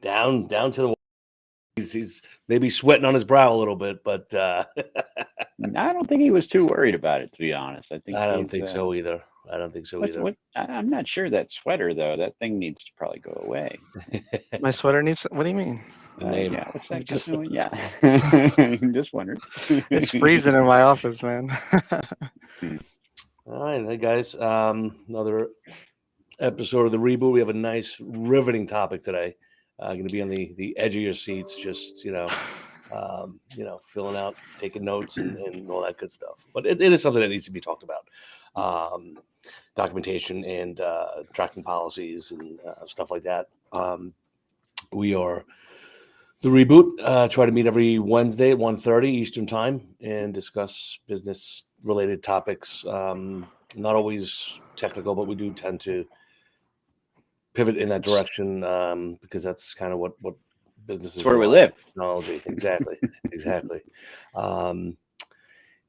down to the. He's maybe sweating on his brow a little bit, but I don't think he was too worried about it, to be honest. I think I don't he's think so either. I don't think so what's either. what I'm not sure that sweater though. That thing needs to probably go away. My sweater needs. What do you mean? The name. Yeah, what's You that? just Yeah, just wondered. it's freezing in my office, man. All right, hey guys. Another episode of the reboot. We have a nice, riveting topic today. Going to be on the edge of your seats, just filling out, taking notes, and all that good stuff. But it is something that needs to be talked about. Documentation and tracking policies and stuff like that. We are the reboot. Try to meet every Wednesday at 1:30 Eastern Time and discuss business related topics. Not always technical, but we do tend to pivot in that direction because that's kind of what businesses It's where we rely on. live. Technology. Exactly. Exactly.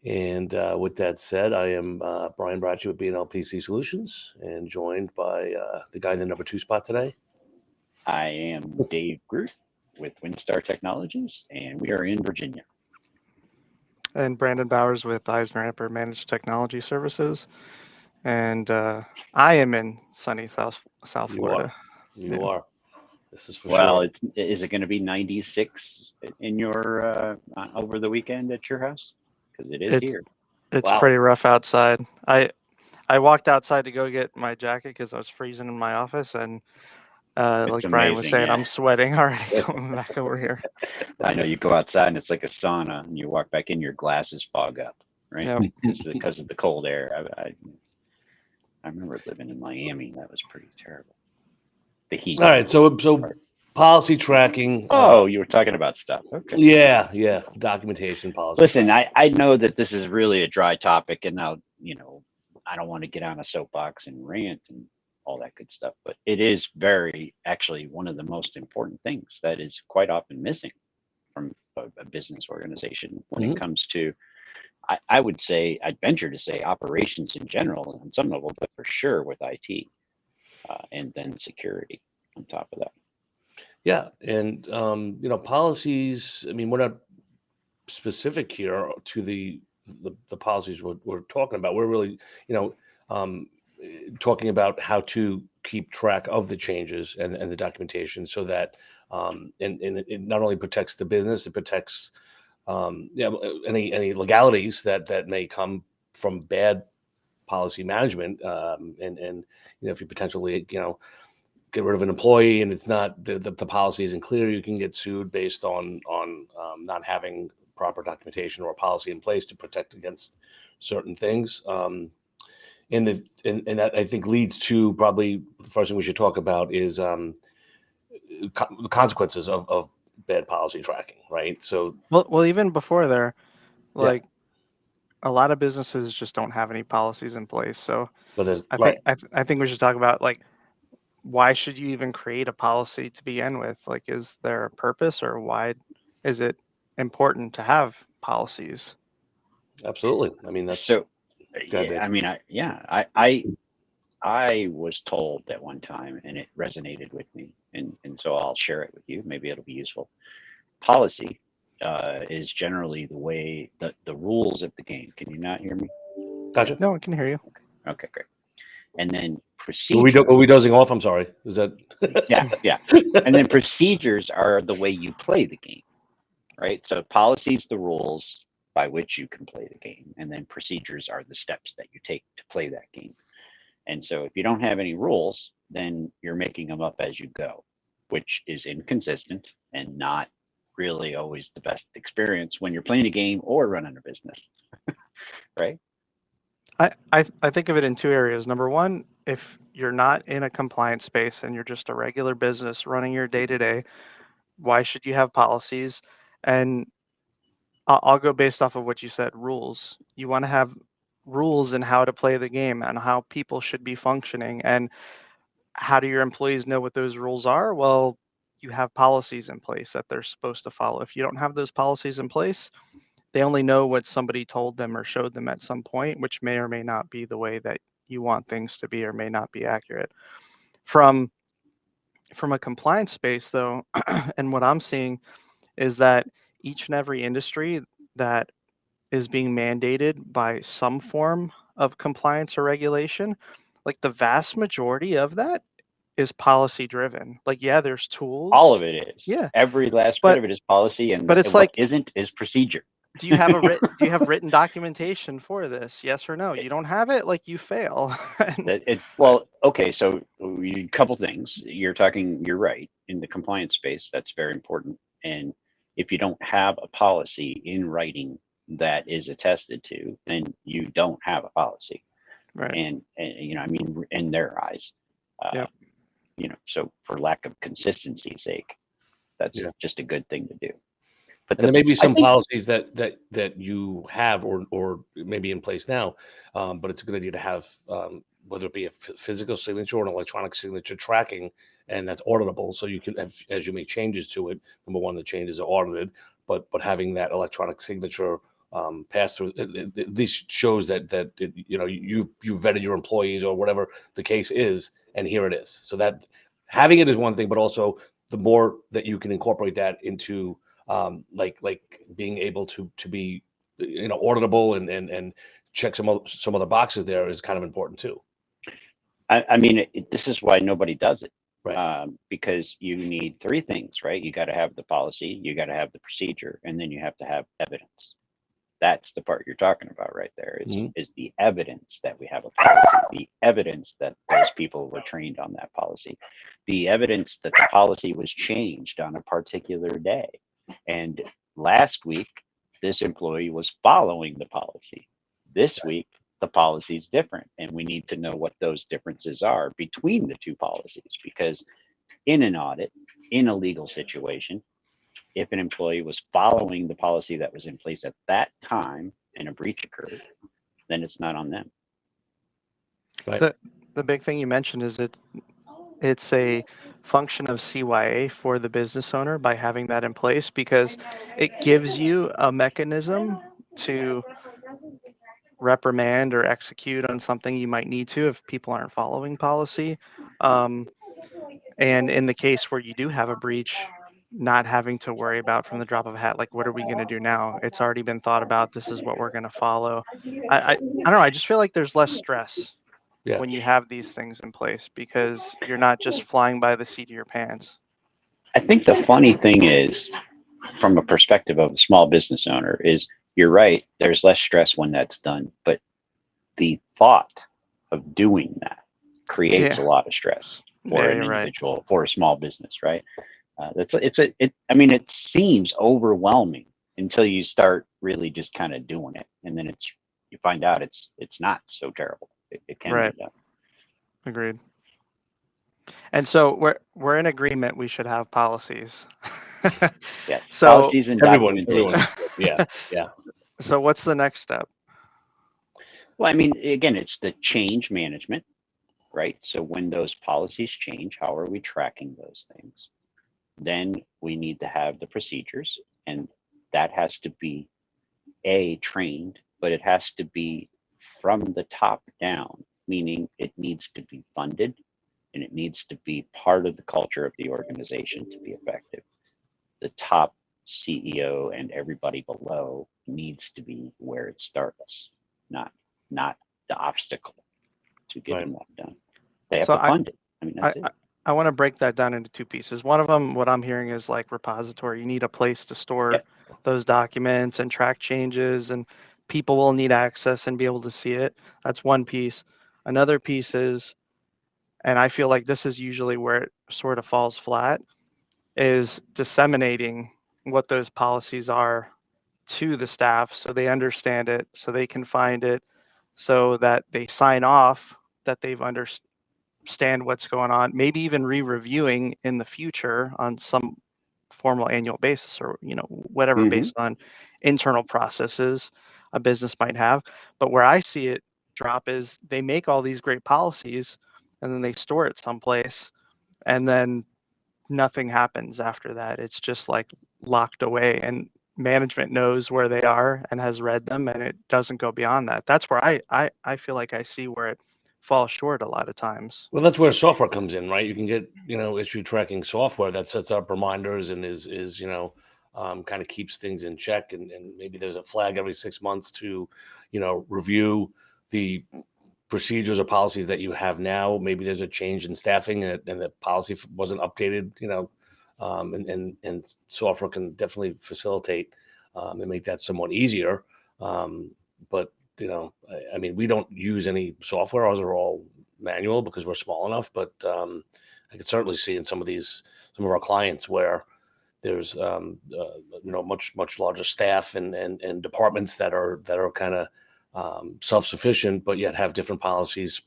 And with that said, I am Brian Bracci with BNLPC Solutions and joined by the guy in the number 2 spot today. I am Dave Groot with WinStar Technologies, and we are in Virginia. And Brandon Bowers with Eisner Amper Managed Technology Services, and I am in sunny South You Florida. You are. This is for Well, sure. is it going to be 96 in your over the weekend at your house? Because it is here. It's Wow. pretty rough outside. I walked outside to go get my jacket because I was freezing in my office, and It's like Brian was amazing, saying, yeah. I'm sweating already coming back over here. I know you go outside and it's like a sauna, and you walk back in, your glasses fog up, right? Yeah. Because of the cold air. I remember living in Miami. That was pretty terrible. The heat. All right. So policy tracking. Oh, you were talking about stuff. Okay. Yeah. Documentation policy. Listen, I know that this is really a dry topic, and now, I don't want to get on a soapbox and rant and all that good stuff, but it is actually one of the most important things that is quite often missing from a business organization when it comes to, I would say, I'd venture to say operations in general on some level, but for sure with IT and then security on top of that. Yeah. And, policies, I mean, we're not specific here to the policies we're talking about. We're really, talking about how to keep track of the changes and the documentation so that and it not only protects the business, it protects any legalities that may come from bad policy management and if you potentially get rid of an employee and it's not the policy isn't clear, you can get sued based on not having proper documentation or policy in place to protect against certain things. And that I think leads to probably the first thing we should talk about is the consequences of bad policy tracking, right? So Well, even before there, like a lot of businesses just don't have any policies in place. So but there's I think we should talk about, like, why should you even create a policy to begin with? Like, is there a purpose, or why is it important to have policies? Absolutely. I mean, that's So, God, yeah, I Dave. mean, I was told at one time, and it resonated with me, and so I'll share it with you. Maybe it'll be useful. Policy is generally the way the rules of the game. Can you not hear me? Gotcha. No, I can hear you. Okay, great. And then Were procedure. we dozing off? I'm sorry. Is that? Yeah. And then procedures are the way you play the game, right? So policies, the rules by which you can play the game, and then procedures are the steps that you take to play that game. And so if you don't have any rules, then you're making them up as you go, which is inconsistent and not really always the best experience when you're playing a game or running a business, right? I think of it in two areas. Number one, if you're not in a compliance space and you're just a regular business running your day to day, why should you have policies? And I'll go based off of what you said, rules. You want to have rules in how to play the game and how people should be functioning. And how do your employees know what those rules are? Well, you have policies in place that they're supposed to follow. If you don't have those policies in place, they only know what somebody told them or showed them at some point, which may or may not be the way that you want things to be or may not be accurate. From from a compliance space, though, and what I'm seeing is that each and every industry that is being mandated by some form of compliance or regulation, like the vast majority of that is policy driven. Like, yeah, there's All tools. of it is. Yeah. Every last bit But of it is policy, and it's what like, isn't is procedure. do you have written documentation for this? Yes or no? You don't have it, like you fail. And It's well, okay. So a couple things. You're talking. You're right. In the compliance space, that's very important. And if you don't have a policy in writing that is attested to, then you don't have a policy. right. And I mean, in their eyes, uh, Yep. So for lack of consistency's sake, that's Yeah. just a good thing to do. But And there may be I some think policies that you have or maybe in place now, but it's a good idea to have, whether it be a physical signature or an electronic signature tracking, and that's auditable. So you can, as you make changes to it, number one, the changes are audited, but having that electronic signature pass through at least shows that you vetted your employees or whatever the case is, and here it is. So that having it is one thing, but also the more that you can incorporate that into like being able to be auditable and check some other boxes there is kind of important too. I mean, this is why nobody does it, Right. because you need three things, right? You got to have the policy, you got to have the procedure, and then you have to have evidence. That's the part you're talking about right there. Is Mhm. is the evidence that we have a policy, the evidence that those people were trained on that policy, the evidence that the policy was changed on a particular day. And last week, this employee was following the policy. This week, the policy is different, and we need to know what those differences are between the two policies, because in an audit, in a legal situation, if an employee was following the policy that was in place at that time and a breach occurred, then it's not on them. Right. The big thing you mentioned is it's a function of CYA for the business owner by having that in place, because it gives you a mechanism to reprimand or execute on something you might need to if people aren't following policy. Um, and in the case where you do have a breach, not having to worry about from the drop of a hat, like, what are we going to do now? It's already been thought about. This is what we're going to follow. I don't know. I just feel like there's less stress Yeah. when you have these things in place, because you're not just flying by the seat of your pants. I think the funny thing is, from a perspective of a small business owner, is you're right, there's less stress when that's done, but the thought of doing that creates a Yeah. lot of stress for Yeah, an you're right. individual, for a small business, right? I mean, it seems overwhelming until you start really just kind of doing it, and then you find out it's not so terrible. It can be Right. done. Agreed. And so we're in agreement we should have policies. Yes, So policies and Everyone. documentation. Yeah. Yeah. so what's the next step? Well, I mean, again, it's the change management, right? So when those policies change, how are we tracking those things? Then we need to have the procedures, and that has to be trained, but it has to be from the top down, meaning it needs to be funded and it needs to be part of the culture of the organization to be effective. The top CEO and everybody below needs to be where it starts, not not the obstacle to Right. getting that done. They have So to fund it. I mean, I, that's it. I, I want to break that down into two pieces. One of them, what I'm hearing, is like repository. You need a place to store Yep. those documents and track changes, and people will need access and be able to see it. That's one piece. Another piece is, and I feel like this is usually where it sort of falls flat, is disseminating what those policies are to the staff so they understand it, so they can find it, so that they sign off that they've understand what's going on, maybe even re-reviewing in the future on some formal annual basis, or whatever, Hmm. based on internal processes a business might have. But where I see it drop is they make all these great policies and then they store it someplace, and then nothing happens after that. It's just like locked away, and management knows where they are and has read them, and it doesn't go beyond that. That's where I feel like I see where it fall short a lot of times. Well, that's where software comes in, right? You can get, issue tracking software that sets up reminders and is kind of keeps things in check. And maybe there's a flag every 6 months to, review the procedures or policies that you have now. Maybe there's a change in staffing and the policy wasn't updated, and software can definitely facilitate and make that somewhat easier. But I mean, we don't use any software. Ours are all manual because we're small enough. But I could certainly see in some of our clients where there's much larger staff and departments that are kind of self-sufficient, but yet have different policies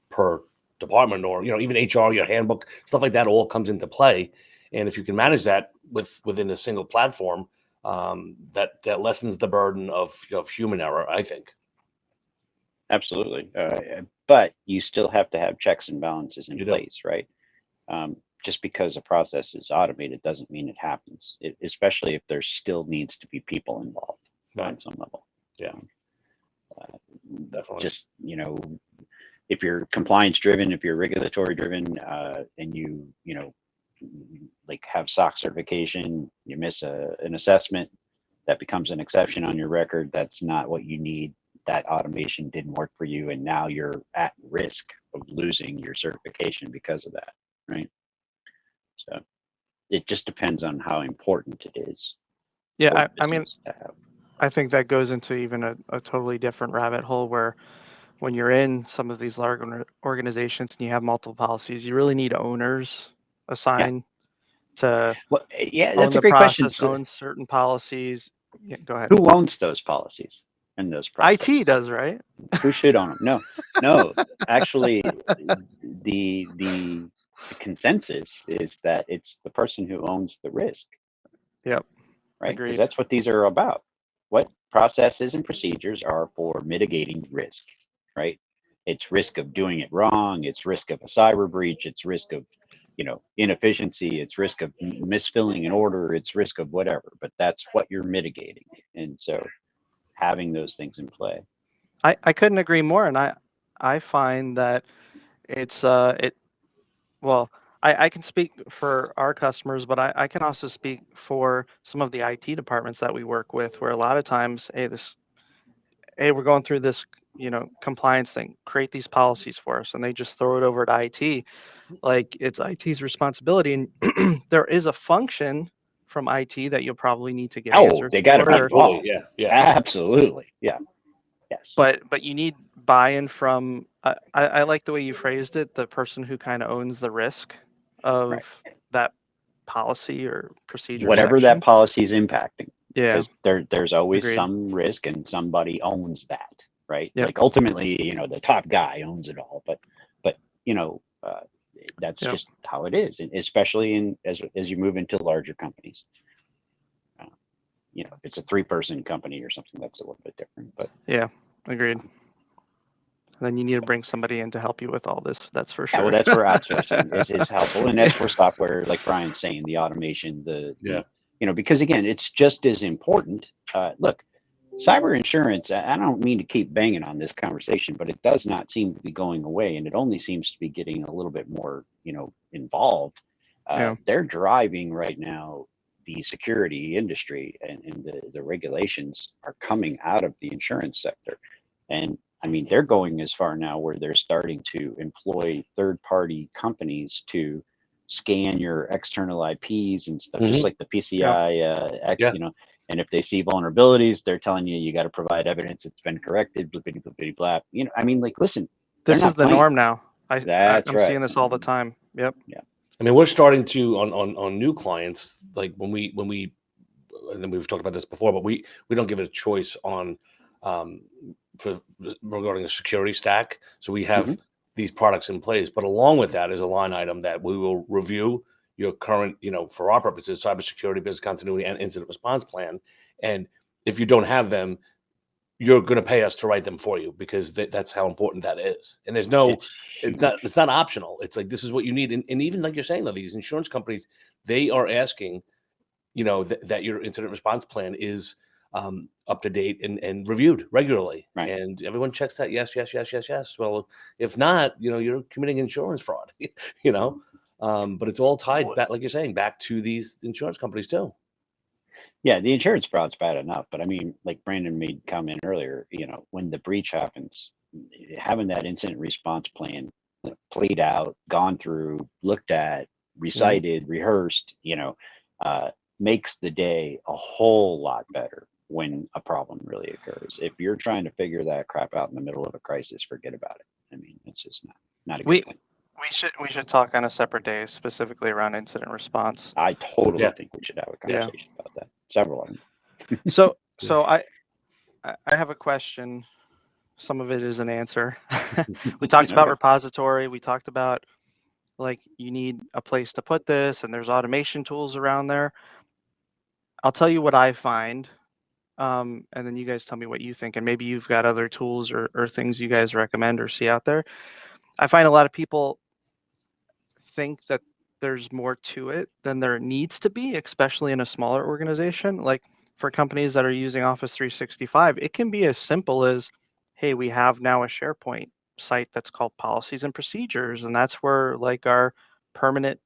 per department, or even HR, your handbook, stuff like that all comes into play. And if you can manage that within a single platform, that lessens the burden of human error, I think. Absolutely. But you still have to have checks and balances in You do. place, right? Just because a process is automated doesn't mean it happens, especially if there still needs to be people involved on Right. some level. Yeah. Definitely. Just, if you're compliance driven, if you're regulatory driven, and you like have SOC certification, you miss an assessment, that becomes an exception on your record. That's not what you need. That automation didn't work for you, and now you're at risk of losing your certification because of that, right? So it just depends on how important it is. Yeah, I mean, I think that goes into even a totally different rabbit hole where when you're in some of these large organizations and you have multiple policies, you really need owners assigned to Well, yeah, own that's a the great question. process, own certain policies. Yeah, go ahead. Who owns those policies and those processes? IT does, right? Who should own them? No. Actually, the consensus is that it's the person who owns the risk. Yep. Right? Because Agreed. that's what these are about. What processes and procedures are for mitigating risk, right? It's risk of doing it wrong. It's risk of a cyber breach. It's risk of, inefficiency. It's risk of misfilling an order. It's risk of whatever. But that's what you're mitigating. And so, having those things in play. I couldn't agree more, and I find that it's well, I can speak for our customers, but I can also speak for some of the IT departments that we work with, where a lot of times, hey, we're going through this, compliance thing, create these policies for us, and they just throw it over to IT. Like it's IT's responsibility, and there is a function from IT that you'll probably need to get answers They got to be for. involved. Yeah. Absolutely. Yeah. Yes. But you need buy-in from I like the way you phrased it, the person who kind of owns the risk of Right. that policy or procedure Whatever section. that policy is impacting. Yeah. Because there's always Agreed. some risk and somebody owns that, right? Yep. Like ultimately, the top guy owns it all, but that's Yep. just how it is, and especially as you move into larger companies. If it's a 3-person company or something, that's a little bit different. But Yeah, agreed. And then you need to bring somebody in to help you with all this. That's for sure. well, that's where outsourcing is helpful, and that's where software, like Brian's saying, the automation, because again, it's just as important. Look, cyber insurance, I don't mean to keep banging on this conversation, but it does not seem to be going away, and it only seems to be getting a little bit more, involved. They're driving right now the security industry, and the regulations are coming out of the insurance sector. And I mean, they're going as far now where they're starting to employ third-party companies to scan your external IPs and stuff, just like the PCI, and if they see vulnerabilities, they're telling you got to provide evidence it's been corrected, blippity, blippity, blap. I mean, like, listen. This is the norm now. That's I'm right. seeing this all the time. Yep. Yeah. I mean, we're starting to on new clients, like when we and then we've talked about this before, but we don't give it a choice on for regarding a security stack. So we have these products in place, but along with that is a line item that we will review your current, for our purposes, cybersecurity, business continuity, and incident response plan. And if you don't have them, you're going to pay us to write them for you, because that's how important that is. And there's no, it's not optional. It's like, this is what you need. And even like you're saying, though, these insurance companies, they are asking, that your incident response plan is up to date and reviewed regularly. Right. And everyone checks that. Yes, yes, yes, yes, yes. Well, if not, you're committing insurance fraud, but it's all tied back, like you're saying, back to these insurance companies too. Yeah, the insurance fraud's bad enough, but I mean, like Brandon made comment earlier, when the breach happens, having that incident response plan played out, gone through, looked at, recited, rehearsed, makes the day a whole lot better when a problem really occurs. If you're trying to figure that crap out in the middle of a crisis, forget about it. I mean, it's just not a good We thing. we should talk on a separate day specifically around incident response. I totally Yeah. think we should have a Yeah. conversation about that. Several of them. So I have a question. Some of it is an answer. We talked about Okay. repository. We talked about like you need a place to put this, and there's automation tools around there. I'll tell you what I find, and then you guys tell me what you think, and maybe you've got other tools or things you guys recommend or see out there. I find a lot of people think that there's more to it than there needs to be, especially in a smaller organization. Like for companies that are using Office 365, it can be as simple as, hey, we have now a SharePoint site that's called policies and procedures, and that's where like our permanent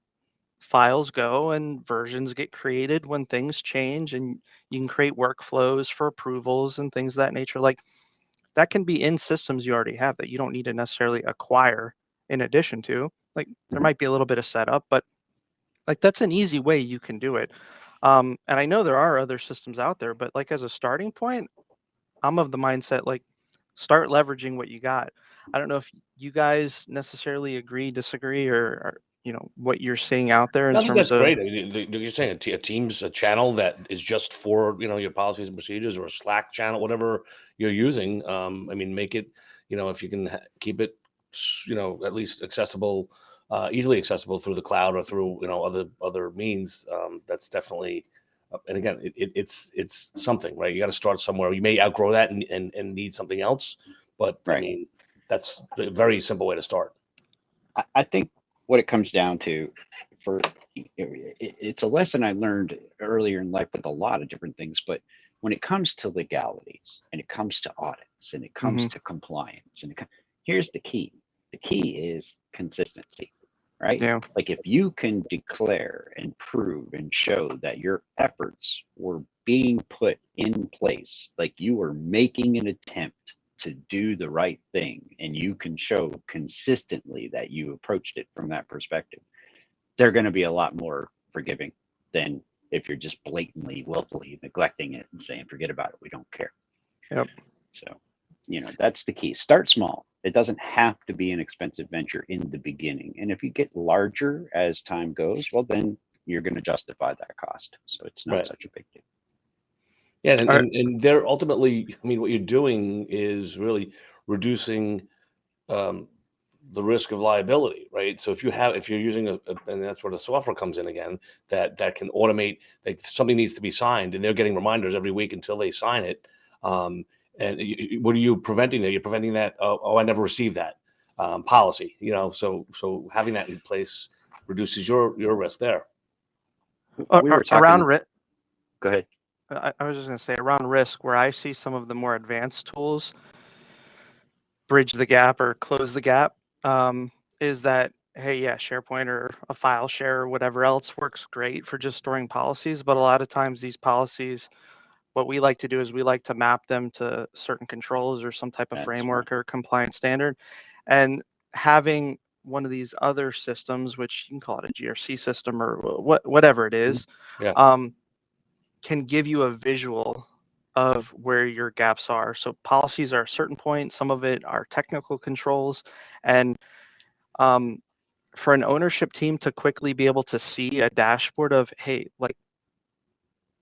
files go and versions get created when things change, and you can create workflows for approvals and things of that nature. Like that can be in systems you already have that you don't need to necessarily acquire in addition to. Like there might be a little bit of setup, but like that's an easy way you can do it. And I know there are other systems out there, but like as a starting point, I'm of the mindset like start leveraging what you got. I don't know if you guys necessarily agree, disagree, or what you're seeing out there in I think terms that's of. great. I mean, you're saying a Teams a channel that is just for your policies and procedures, or a Slack channel, whatever you're using. I mean, make it if you can keep it at least accessible, easily accessible through the cloud or through other means. That's definitely. And again, it's something, right? You got to start somewhere. You may outgrow that and need something else, but I Right. mean, that's a very simple way to start. I think what it comes down to it's a lesson I learned earlier in life with a lot of different things, but when it comes to legalities and it comes to audits and it comes to compliance here's the key. The key is consistency, right? Yeah. Like if you can declare and prove and show that your efforts were being put in place, like you were making an attempt to do the right thing, and you can show consistently that you approached it from that perspective, they're going to be a lot more forgiving than if you're just blatantly, willfully neglecting it and saying, forget about it, we don't care. Yep. So, that's the key. Start small. It doesn't have to be an expensive venture in the beginning. And if you get larger as time goes, well, then you're going to justify that cost. So it's not such a big deal. Yeah, and they're ultimately, I mean, what you're doing is really reducing the risk of liability, right? So if you're using and that's where the software comes in again, that can automate, like something needs to be signed, and they're getting reminders every week until they sign it. And what are you preventing there? You're preventing that. Oh, I never received that policy. So having that in place reduces your risk there. We were talking. Go ahead. I was just going to say around risk, where I see some of the more advanced tools bridge the gap or close the gap, is that, hey, yeah, SharePoint or a file share or whatever else works great for just storing policies. But a lot of times these policies, what we like to do is we like to map them to certain controls or some type of framework or compliance standard. And having one of these other systems, which you can call it a GRC system or whatever it is, can give you a visual of where your gaps are. So policies are a certain point, some of it are technical controls. And for an ownership team to quickly be able to see a dashboard of, hey, like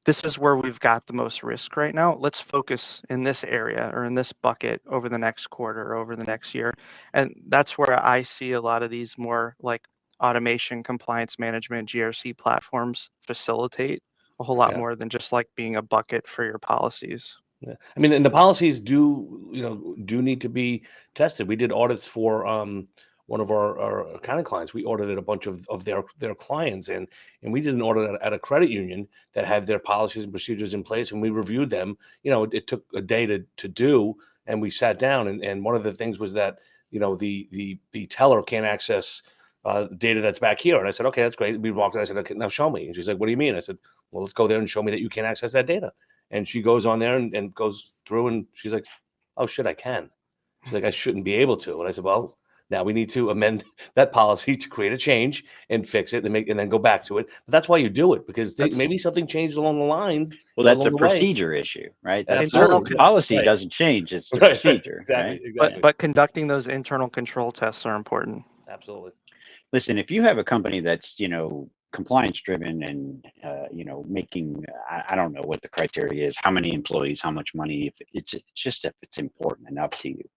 this is where we've got the most risk right now. Let's focus in this area or in this bucket over the next quarter or over the next year. And that's where I see a lot of these more like automation, compliance management, GRC platforms facilitate a whole lot more than just like being a bucket for your policies. Yeah. I mean, and the policies do need to be tested. We did audits for one of our accounting clients. We audited a bunch of their clients, and we did an audit at a credit union that had their policies and procedures in place, and we reviewed them. It took a day to do, and we sat down, and one of the things was that the teller can't access data that's back here. And I said, okay, that's great. We walked in. I said, okay, now show me. And she's like, what do you mean? I said, well, let's go there and show me that you can't access that data. And she goes on there and goes through, and she's like, oh shit, I can. She's like, I shouldn't be able to. And I said, well, now we need to amend that policy to create a change and fix it and then go back to it. But that's why you do it, because maybe something changed along the lines. Well, that's along a the way. procedure issue, right? That's Internal not, the policy right. doesn't change. It's the Right. procedure, Exactly. right? Exactly. But conducting those internal control tests are important. Absolutely. Listen, if you have a company that's, compliance driven and, making, I don't know what the criteria is, how many employees, how much money, if it's important enough to you,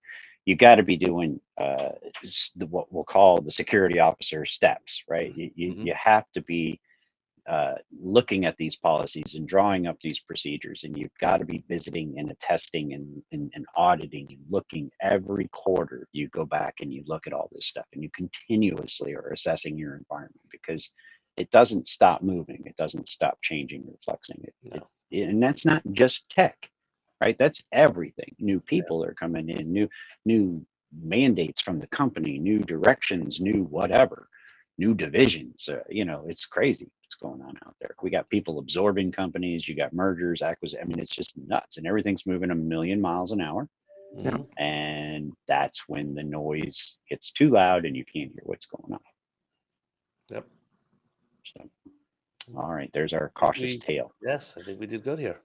you got to be doing what we'll call the security officer steps, right? You have to be looking at these policies and drawing up these procedures, and you've got to be visiting and attesting and auditing and looking every quarter. You go back and you look at all this stuff, and you continuously are assessing your environment, because it doesn't stop moving, it doesn't stop changing or flexing it. And that's not just tech, right? That's everything. New people are coming in, new mandates from the company, new directions, new whatever, new divisions. It's crazy what's going on out there. We got people absorbing companies, you got mergers, acquisitions. I mean, it's just nuts, and everything's moving a million miles an hour. And that's when the noise gets too loud and you can't hear what's going on. Yep. So, all right, there's our cautious tale. Yes, I think we did good here.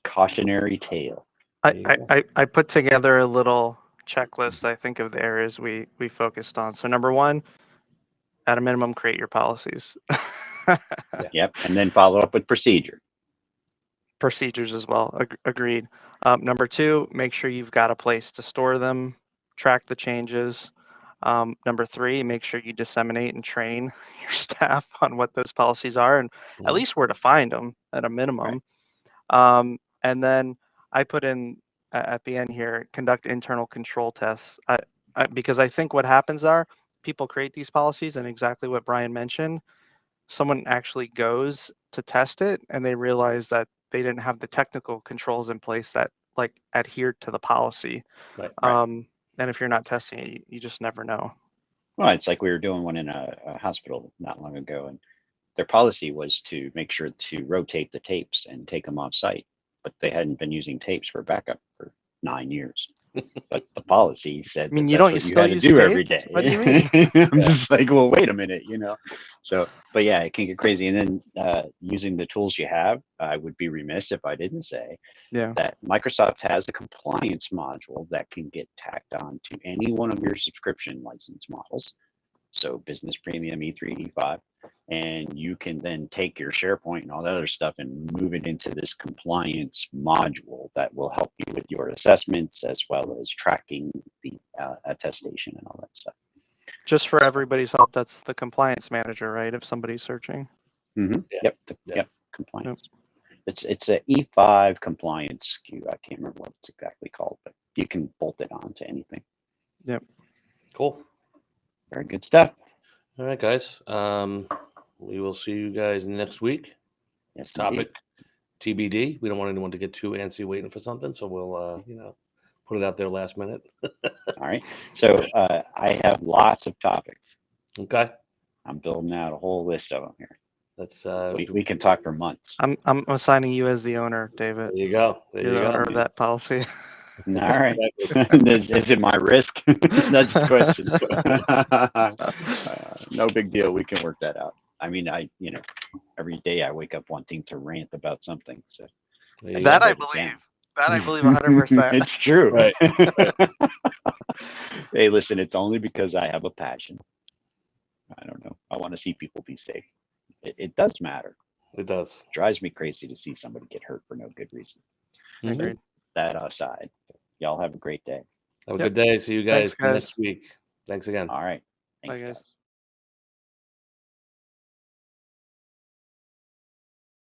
Cautionary tale. I put together a little checklist, I think, of the areas we focused on. So number one, at a minimum, create your policies. Yep, and then follow up with procedures as well. Agreed. Number two, make sure you've got a place to store them, track the changes. Number three, make sure you disseminate and train your staff on what those policies are, and at least where to find them at a minimum. Right. And then I put in at the end here, conduct internal control tests. Because I think what happens are people create these policies, and exactly what Brian mentioned, someone actually goes to test it and they realize that they didn't have the technical controls in place that adhered to the policy. Right. And if you're not testing it, you just never know. Well, it's like we were doing one in a hospital not long ago, and their policy was to make sure to rotate the tapes and take them off site, but they hadn't been using tapes for backup for 9 years. But the policy said that's what you had to do every day. What do you mean? I'm just like, well, wait a minute, So, but yeah, it can get crazy. And then using the tools you have, I would be remiss if I didn't say that Microsoft has a compliance module that can get tacked on to any one of your subscription license models. So Business Premium, E3, E5, and you can then take your SharePoint and all that other stuff and move it into this compliance module that will help you with your assessments as well as tracking the attestation and all that stuff. Just for everybody's help, that's the compliance manager, right? If somebody's searching. Yep. Compliance. Yep. It's a E5 compliance SKU. I can't remember what it's exactly called, but you can bolt it on to anything. Yep. Cool. Very good stuff. All right, guys. We will see you guys next week. Yes. Topic TBD. We don't want anyone to get too antsy waiting for something, so we'll put it out there last minute. All right. So I have lots of topics. Okay. I'm building out a whole list of them here. Let's we can talk for months. I'm assigning you as the owner, David. There you go. You're the owner of that policy. All right. Is it my risk? That's the question. No big deal. We can work that out. I mean, every day I wake up wanting to rant about something. So that I believe. That I believe 100%. It's true. Right. Hey, listen, it's only because I have a passion. I don't know. I want to see people be safe. It does matter. It does. It drives me crazy to see somebody get hurt for no good reason. Agreed. That aside, y'all have a great day. Have a good day. See you guys next week. Thanks again. All right. Thanks, guys.